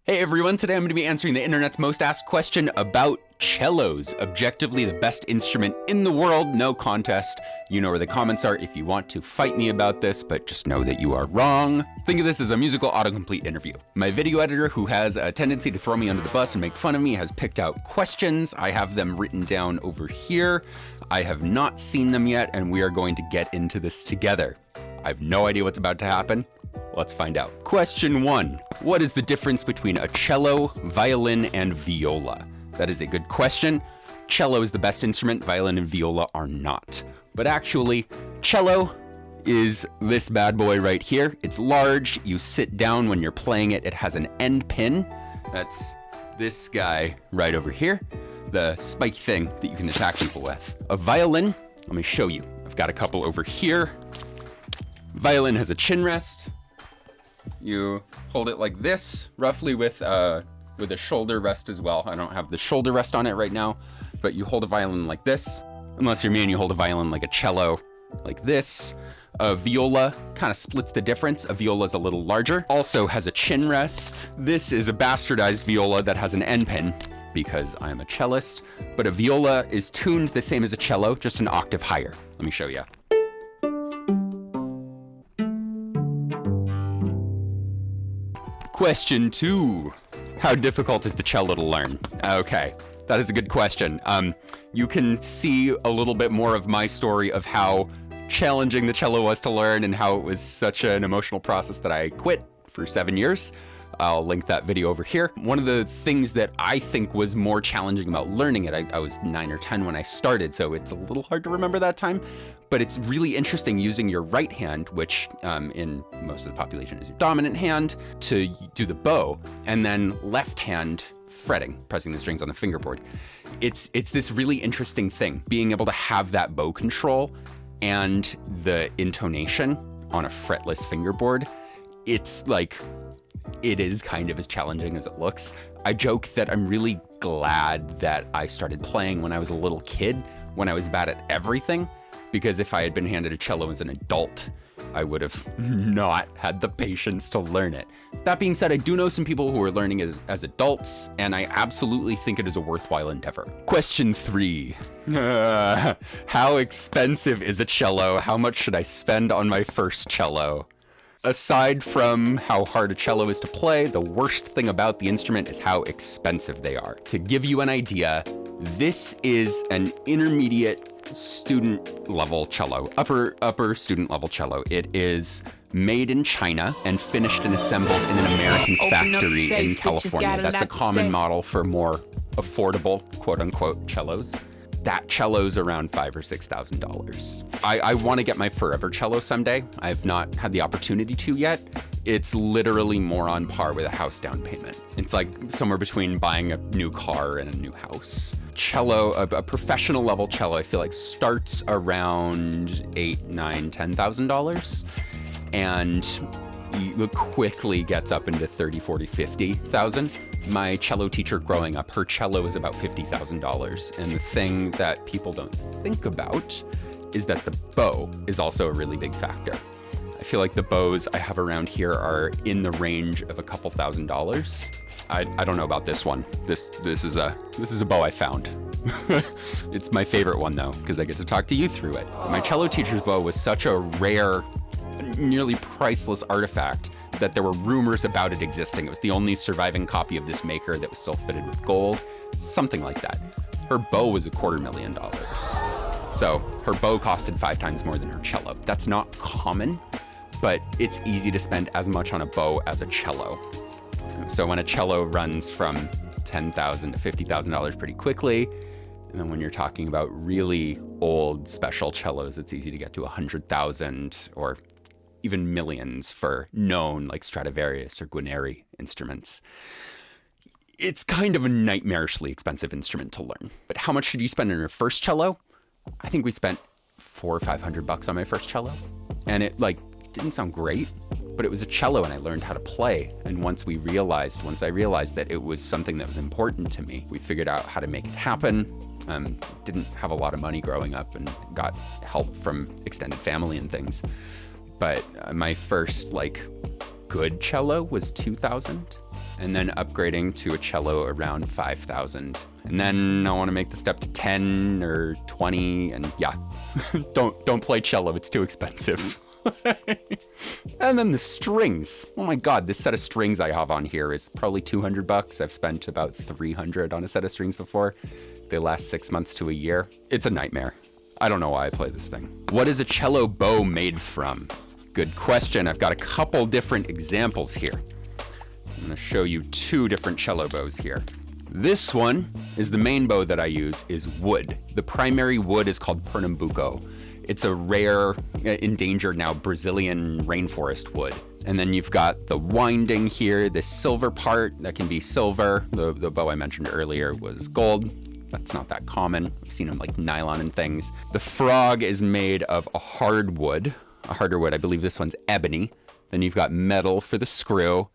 Hey everyone, today I'm going to be answering the internet's most asked question about cellos. Objectively the best instrument in the world, no contest. You know where the comments are if you want to fight me about this, but just know that you are wrong. Think of this as a musical autocomplete interview. My video editor, who has a tendency to throw me under the bus and make fun of me, has picked out questions. I have them written down over here. I have not seen them yet, and we are going to get into this together. I have no idea what's about to happen. Let's find out. Question 1. What is the difference between a cello, violin, and viola? That is a good question. Cello is the best instrument, violin and viola are not. But actually, cello is this bad boy right here. It's large, you sit down when you're playing it. It has an end pin. That's this guy right over here. The spiky thing that you can attack people with. A violin, let me show you. I've got a couple over here. Violin has a chin rest. You hold it like this, roughly with a shoulder rest as well. I don't have the shoulder rest on it right now, but you hold a violin like this. Unless you're me and you hold a violin like a cello, like this. A viola kind of splits the difference. A viola is a little larger, also has a chin rest. This is a bastardized viola that has an end pin because I'm a cellist, but a viola is tuned the same as a cello, just an octave higher. Let me show you. Question 2. How difficult is the cello to learn? Okay, that is a good question. You can see a little bit more of my story of how challenging the cello was to learn and how it was such an emotional process that I quit for 7 years. I'll link that video over here. One of the things that I think was more challenging about learning it, I was 9 or 10 when I started, so it's a little hard to remember that time, but it's really interesting using your right hand, which in most of the population is your dominant hand, to do the bow, and then left hand fretting, pressing the strings on the fingerboard. It's this really interesting thing, being able to have that bow control and the intonation on a fretless fingerboard. It's like, it is kind of as challenging as it looks. I joke that I'm really glad that I started playing when I was a little kid, when I was bad at everything, because if I had been handed a cello as an adult, I would have not had the patience to learn it. That being said, I do know some people who are learning it as adults, and I absolutely think it is a worthwhile endeavor. Question 3. How expensive is a cello? How much should I spend on my first cello? Aside from how hard a cello is to play, the worst thing about the instrument is how expensive they are. To give you an idea, this is an intermediate student level cello, upper student level cello. It is made in China and finished and assembled in an American factory in California. That's a common model for more affordable, quote unquote, cellos. That cello's around $5,000 or $6,000. I want to get my forever cello someday. I've not had the opportunity to yet. It's literally more on par with a house down payment. It's like somewhere between buying a new car and a new house. Cello, a professional level cello, I feel like starts around $8,000, $9,000, $10,000. And it quickly gets up into $30,000, $40,000, $50,000. My cello teacher growing up, her cello is about $50,000. And the thing that people don't think about is that the bow is also a really big factor. I feel like the bows I have around here are in the range of a couple $1,000s. I don't know about this one. This is a bow I found. It's my favorite one though, because I get to talk to you through it. My cello teacher's bow was such a rare, nearly priceless artifact that there were rumors about it existing. It was the only surviving copy of this maker that was still fitted with gold, something like that. Her bow was $250,000. So her bow costed 5 times more than her cello. That's not common, but it's easy to spend as much on a bow as a cello. So when a cello runs from $10,000 to $50,000 pretty quickly, and then when you're talking about really old special cellos, it's easy to get to 100,000 or even millions for known like Stradivarius or Guarneri instruments. It's kind of a nightmarishly expensive instrument to learn. But how much should you spend on your first cello? I think we spent $400 or $500 on my first cello, and it didn't sound great, but it was a cello and I learned how to play. And once I realized that it was something that was important to me, we figured out how to make it happen. Didn't have a lot of money growing up and got help from extended family and things. But my first good cello was $2,000. and then upgrading to a cello around 5,000. And then I want to make the step to 10 or 20, and yeah, don't play cello, it's too expensive. And then the strings. Oh my God, this set of strings I have on here is probably $200. I've spent about $300 on a set of strings before. They last 6 months to a year. It's a nightmare. I don't know why I play this thing. What is a cello bow made from? Good question. I've got a couple different examples here. I'm gonna show you 2 different cello bows here. This one is the main bow that I use is wood. The primary wood is called Pernambuco. It's a rare, endangered now Brazilian rainforest wood. And then you've got the winding here, this silver part that can be silver. The bow I mentioned earlier was gold. That's not that common. I've seen them like nylon and things. The frog is made of a hardwood, I believe this one's ebony. Then you've got metal for the screw.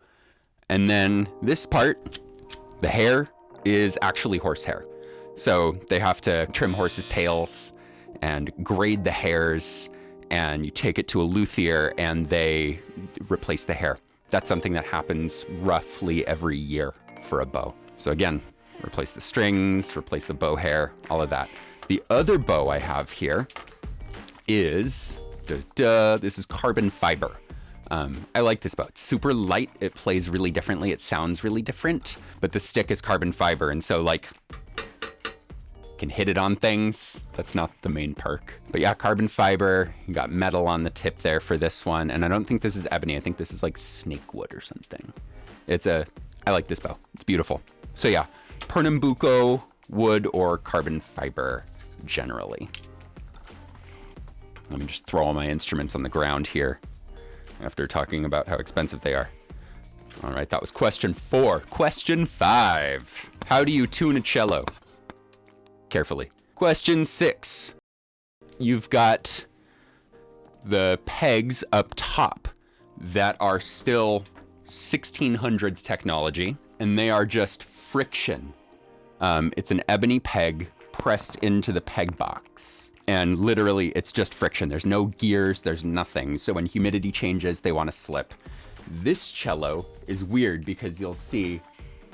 And then this part, the hair, is actually horsehair. So they have to trim horses' tails and grade the hairs, and you take it to a luthier and they replace the hair. That's something that happens roughly every year for a bow. So again, replace the strings, replace the bow hair, all of that. The other bow I have here is, this is carbon fiber. I like this bow. It's super light. It plays really differently. It sounds really different, but the stick is carbon fiber. And so like, can hit it on things. That's not the main perk. But yeah, carbon fiber, you got metal on the tip there for this one. And I don't think this is ebony. I think this is like snake wood or something. I like this bow. It's beautiful. So yeah, Pernambuco wood or carbon fiber generally. Let me just throw all my instruments on the ground here after talking about how expensive they are. All right, that was question 4. Question 5. How do you tune a cello? Carefully. Question 6. You've got the pegs up top that are still 1600s technology, and they are just friction. It's an ebony peg pressed into the peg box. And literally, it's just friction. There's no gears, there's nothing. So when humidity changes, they want to slip. This cello is weird because you'll see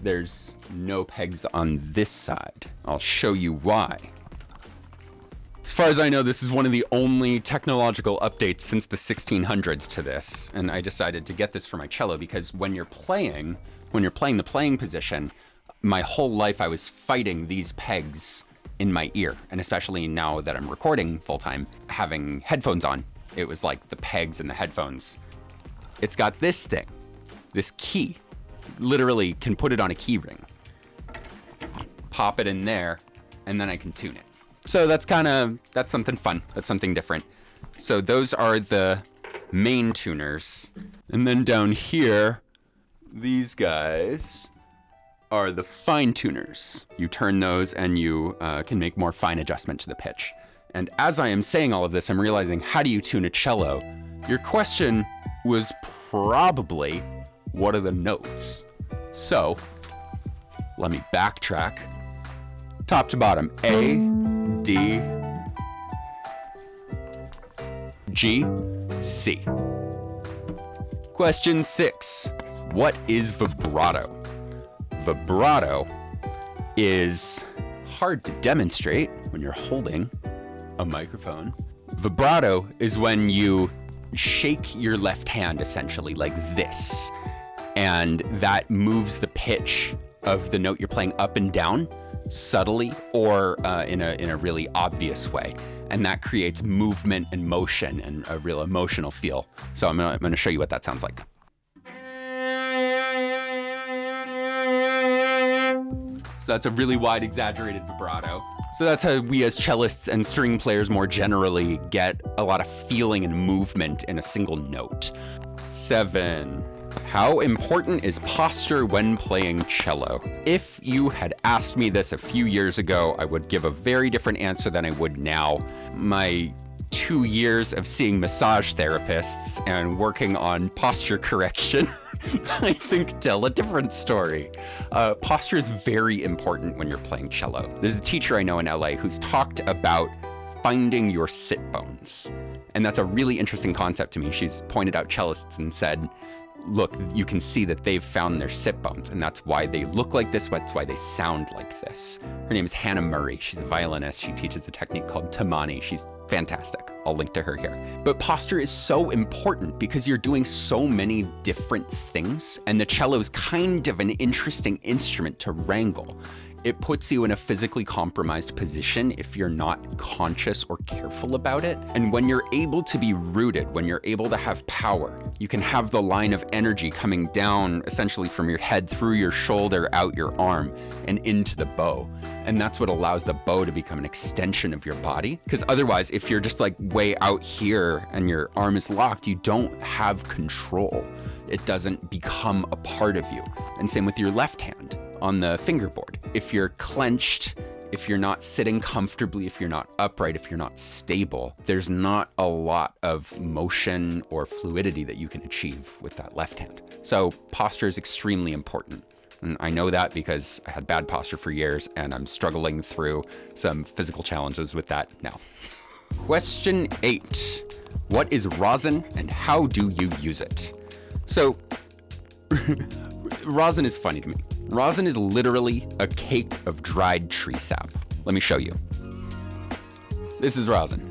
there's no pegs on this side. I'll show you why. As far as I know, this is one of the only technological updates since the 1600s to this. And I decided to get this for my cello because when you're playing the playing position, my whole life I was fighting these pegs in my ear. And especially now that I'm recording full time, having headphones on, it was like the pegs and the headphones. It's got this thing, this key. Literally can put it on a key ring, pop it in there, and then I can tune it. So that's something fun. That's something different. So those are the main tuners. And then down here, these guys are the fine tuners. You turn those and you can make more fine adjustment to the pitch. And as I am saying all of this, I'm realizing, how do you tune a cello? Your question was probably, what are the notes? So let me backtrack. Top to bottom, A, D, G, C. Question 6, what is vibrato? Vibrato is hard to demonstrate when you're holding a microphone. Vibrato is when you shake your left hand essentially like this, and that moves the pitch of the note you're playing up and down subtly or in a really obvious way. And that creates movement and motion and a real emotional feel. So I'm gonna show you what that sounds like. So that's a really wide, exaggerated vibrato. So that's how we as cellists and string players more generally get a lot of feeling and movement in a single note. 7. How important is posture when playing cello? If you had asked me this a few years ago, I would give a very different answer than I would now. My 2 years of seeing massage therapists and working on posture correction, I think, tell a different story. Posture is very important when you're playing cello. There's a teacher I know in LA who's talked about finding your sit bones. And that's a really interesting concept to me. She's pointed out cellists and said, look, you can see that they've found their sit bones, and that's why they look like this, that's why they sound like this. Her name is Hannah Murray. She's a violinist. She teaches a technique called tamani. She's fantastic. I'll link to her here. But posture is so important because you're doing so many different things, and the cello is kind of an interesting instrument to wrangle. It puts you in a physically compromised position if you're not conscious or careful about it. And when you're able to be rooted, when you're able to have power, you can have the line of energy coming down essentially from your head through your shoulder, out your arm, and into the bow. And that's what allows the bow to become an extension of your body. Because otherwise, if you're just like way out here and your arm is locked, you don't have control. It doesn't become a part of you. And same with your left hand on the fingerboard. If you're clenched, if you're not sitting comfortably, if you're not upright, if you're not stable, there's not a lot of motion or fluidity that you can achieve with that left hand. So posture is extremely important. And I know that because I had bad posture for years and I'm struggling through some physical challenges with that now. Question 8. What is rosin and how do you use it? So rosin is funny to me. Rosin is literally a cake of dried tree sap. Let me show you. This is rosin.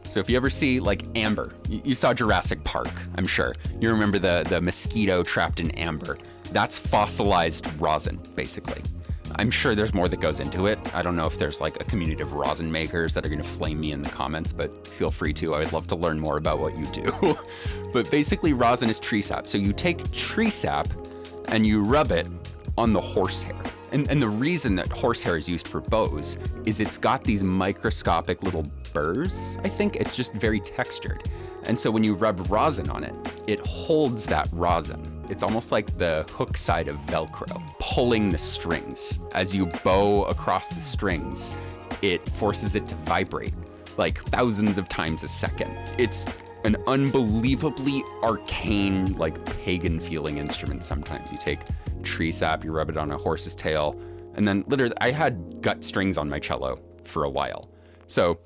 So if you ever see like amber, you saw Jurassic Park, I'm sure. You remember the mosquito trapped in amber. That's fossilized rosin, basically. I'm sure there's more that goes into it. I don't know if there's like a community of rosin makers that are gonna flame me in the comments, but feel free to. I would love to learn more about what you do. But basically rosin is tree sap. So you take tree sap and you rub it on the horsehair. And the reason that horsehair is used for bows is it's got these microscopic little burrs, I think. It's just very textured. And so when you rub rosin on it, it holds that rosin. It's almost like the hook side of Velcro, pulling the strings. As you bow across the strings, it forces it to vibrate like thousands of times a second. It's an unbelievably arcane, like pagan feeling instrument sometimes. You take tree sap, you rub it on a horse's tail, and then literally I had gut strings on my cello for a while. So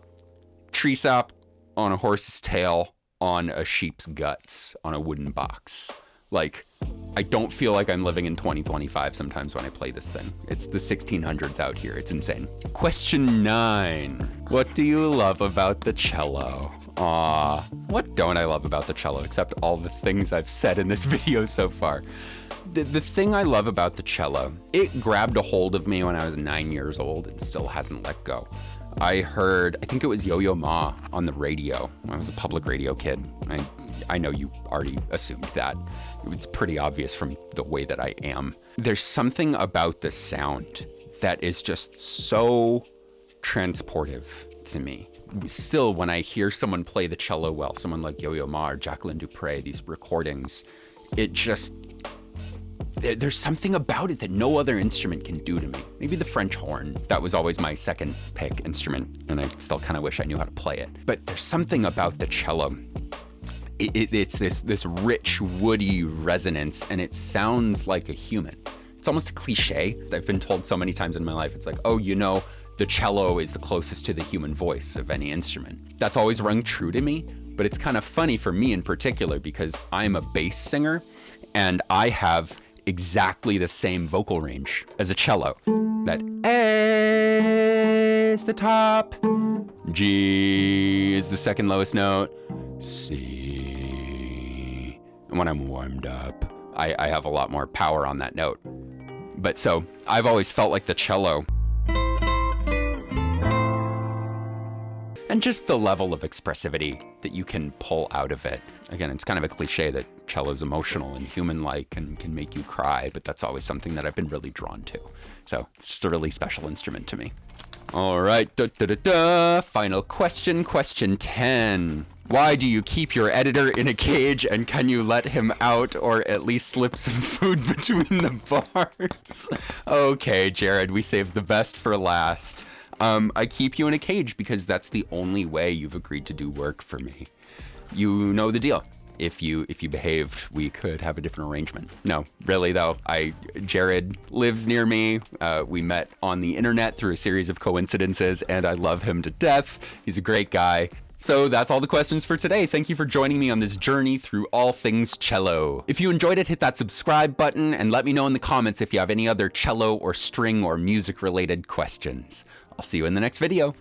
tree sap on a horse's tail, on a sheep's guts, on a wooden box. Like, I don't feel like I'm living in 2025 sometimes when I play this thing. It's the 1600s out here. It's insane. Question 9. What do you love about the cello? Aw, what don't I love about the cello except all the things I've said in this video so far? The thing I love about the cello, it grabbed a hold of me when I was 9 years old and still hasn't let go. I think it was Yo-Yo Ma on the radio. I was a public radio kid. I know you already assumed that. It's pretty obvious from the way that I am. There's something about the sound that is just so transportive to me. Still, when I hear someone play the cello well, someone like Yo-Yo Ma or Jacqueline Dupre, these recordings, it just, there's something about it that no other instrument can do to me. Maybe the French horn. That was always my second pick instrument, and I still kind of wish I knew how to play it. But there's something about the cello. It's this rich, woody resonance, and it sounds like a human. It's almost a cliche. I've been told so many times in my life, it's like, oh, the cello is the closest to the human voice of any instrument. That's always rung true to me, but it's kind of funny for me in particular because I'm a bass singer, and I have exactly the same vocal range as a cello. That A is the top, G is the second lowest note, C. And when I'm warmed up, I have a lot more power on that note. But so I've always felt like the cello, and just the level of expressivity that you can pull out of it. Again, it's kind of a cliche that cello's emotional and human-like and can make you cry, but that's always something that I've been really drawn to. So it's just a really special instrument to me. All right, final question, question 10. Why do you keep your editor in a cage, and can you let him out or at least slip some food between the bars? Okay, Jared, we saved the best for last. I keep you in a cage because that's the only way you've agreed to do work for me. You know the deal. If you behaved, we could have a different arrangement. No, really though, Jared lives near me. We met on the internet through a series of coincidences, and I love him to death. He's a great guy. So that's all the questions for today. Thank you for joining me on this journey through all things cello. If you enjoyed it, hit that subscribe button and let me know in the comments if you have any other cello or string or music related questions. I'll see you in the next video.